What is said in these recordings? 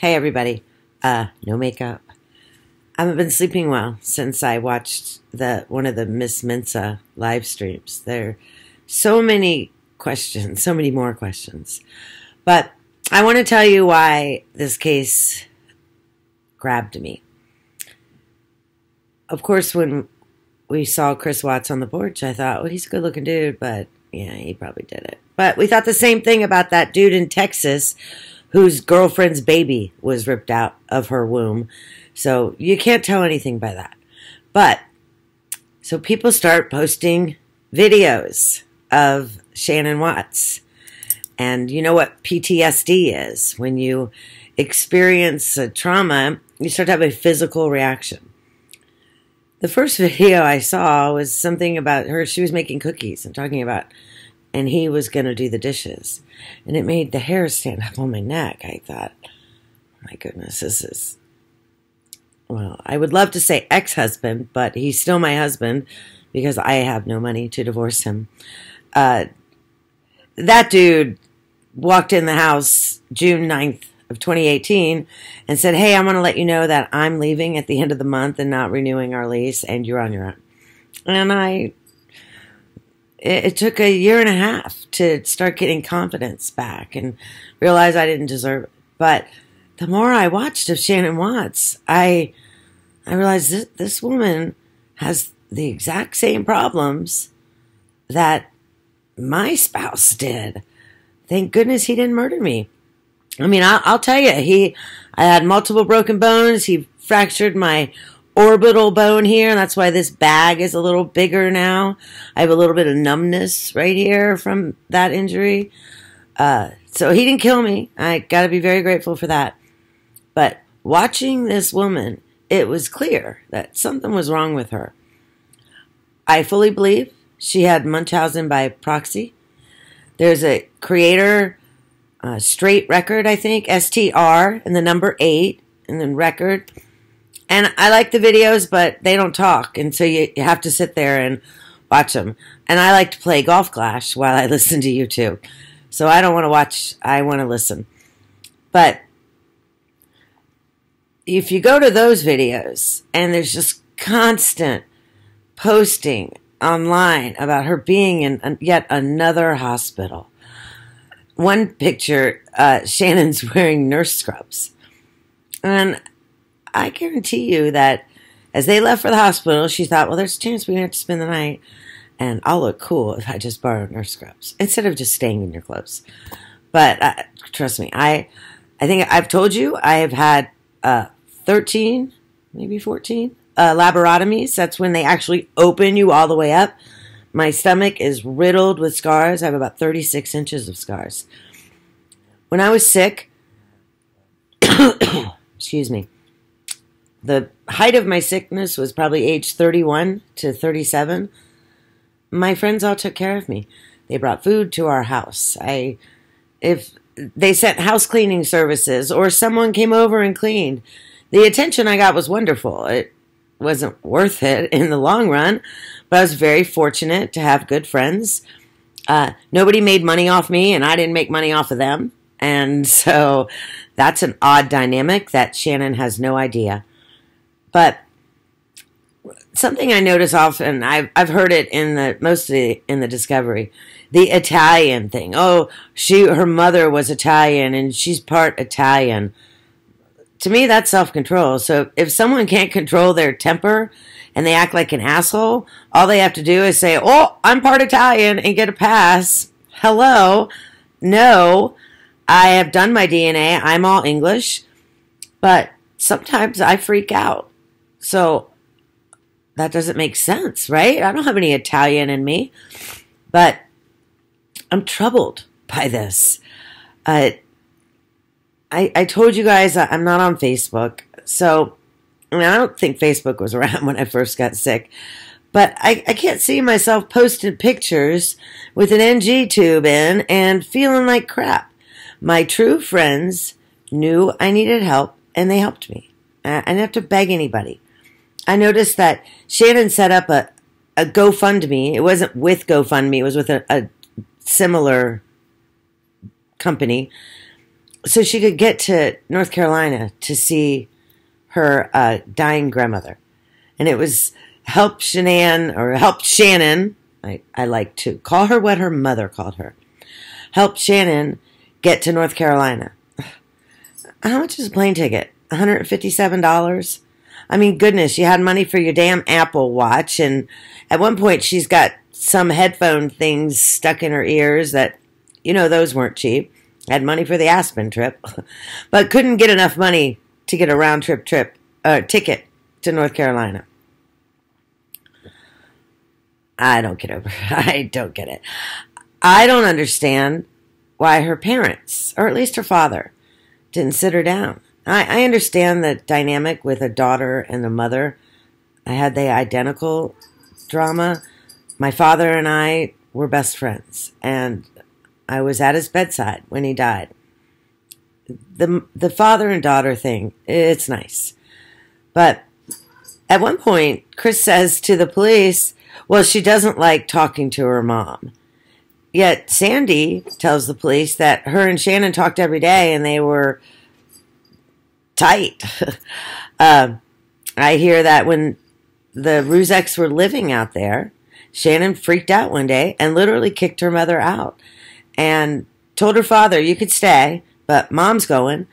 Hey everybody, no makeup. I haven't been sleeping well since I watched one of the Miss Mensa live streams. There are so many questions, so many more questions. But I want to tell you why this case grabbed me. Of course, when we saw Chris Watts on the porch, I thought, well, he's a good-looking dude, but yeah, he probably did it. But we thought the same thing about that dude in Texas whose girlfriend's baby was ripped out of her womb. So you can't tell anything by that. But, so people start posting videos of Shanann Watts. And you know what PTSD is. When you experience a trauma, you start to have a physical reaction. The first video I saw was something about her. She was making cookies and talking about, and he was going to do the dishes. And it made the hair stand up on my neck. I thought, oh my goodness, this is, well, I would love to say ex-husband, but he's still my husband because I have no money to divorce him. That dude walked in the house June 9th of 2018 and said, hey, I want to let you know that I'm leaving at the end of the month and not renewing our lease, and you're on your own. And it took a year and a half to start getting confidence back and realize I didn't deserve it. But the more I watched of Shanann Watts, I realized this woman has the exact same problems that my spouse did. Thank goodness he didn't murder me. I mean, I'll tell you, I had multiple broken bones. He fractured my orbital bone here, and that's why this bag is a little bigger now. I have a little bit of numbness right here from that injury. So he didn't kill me. I got to be very grateful for that. But watching this woman, it was clear that something was wrong with her. I fully believe she had Munchausen by proxy. There's a creator, straight record, I think, STR, and the number 8, and then record. And I like the videos, but they don't talk, and so you have to sit there and watch them. And I like to play Golf Clash while I listen to YouTube. So I don't want to watch, I want to listen. But if you go to those videos, and there's just constant posting online about her being in yet another hospital. One picture, Shannon's wearing nurse scrubs. And I guarantee you that as they left for the hospital, she thought, well, there's a chance we're going to have to spend the night, and I'll look cool if I just borrow nurse scrubs instead of just staying in your clothes. But trust me, I think I've told you I have had 13, maybe 14 laparotomies. That's when they actually open you all the way up. My stomach is riddled with scars. I have about 36 inches of scars. When I was sick, excuse me, the height of my sickness was probably age 31 to 37. My friends all took care of me. They brought food to our house. If they sent house cleaning services or someone came over and cleaned, the attention I got was wonderful. It wasn't worth it in the long run, but I was very fortunate to have good friends. Nobody made money off me, and I didn't make money off of them. And so that's an odd dynamic that Shanann has no idea. But something I notice often, I've heard it mostly in the Discovery, the Italian thing. Oh, her mother was Italian and she's part Italian. To me, that's self-control. So if someone can't control their temper and they act like an asshole, all they have to do is say, oh, I'm part Italian, and get a pass. Hello. No, I have done my DNA. I'm all English. But sometimes I freak out. So that doesn't make sense, right? I don't have any Italian in me. But I'm troubled by this. I told you guys I'm not on Facebook. So I mean, I don't think Facebook was around when I first got sick. But I can't see myself posting pictures with an NG tube in and feeling like crap. My true friends knew I needed help, and they helped me. I didn't have to beg anybody. I noticed that Shanann set up a GoFundMe. It wasn't with GoFundMe. It was with a similar company. so she could get to North Carolina to see her dying grandmother. And it was Help Shanann. I like to call her what her mother called her. Help Shanann get to North Carolina. How much is a plane ticket? $157? I mean, goodness, you had money for your damn Apple Watch, and at one point she's got some headphone things stuck in her ears that, those weren't cheap. Had money for the Aspen trip, but couldn't get enough money to get a round-trip ticket to North Carolina. I don't get over it. I don't get it. I don't understand why her parents, or at least her father, didn't sit her down. I understand the dynamic with a daughter and a mother. I had the identical drama. My father and I were best friends, and I was at his bedside when he died. The father and daughter thing, it's nice. But at one point, Chris says to the police, well, she doesn't like talking to her mom. Yet Sandy tells the police that her and Shanann talked every day and they were tight. I hear that when the Ruzeks were living out there, Shanann freaked out one day and literally kicked her mother out and told her father, you could stay, but mom's going.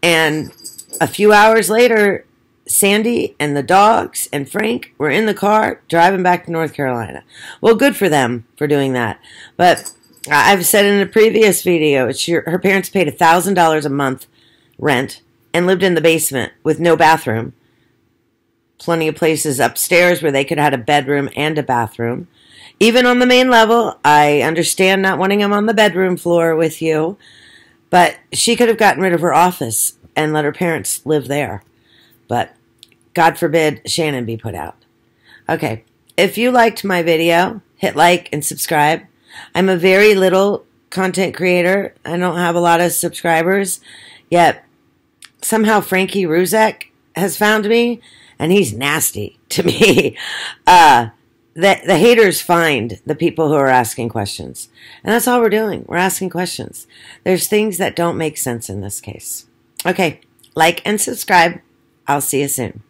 And a few hours later, Sandy and the dogs and Frank were in the car driving back to North Carolina. Well, good for them for doing that. But I've said in a previous video, her parents paid $1,000 a month rent and lived in the basement with no bathroom. Plenty of places upstairs where they could have had a bedroom and a bathroom. Even on the main level, I understand not wanting them on the bedroom floor with you, but she could have gotten rid of her office and let her parents live there. But God forbid Shanann be put out. Okay, if you liked my video, hit like and subscribe. I'm a very little content creator. I don't have a lot of subscribers, yet somehow Frankie Ruzek has found me, and he's nasty to me. The haters find the people who are asking questions. And that's all we're doing. We're asking questions. There's things that don't make sense in this case. Okay, like and subscribe. I'll see you soon.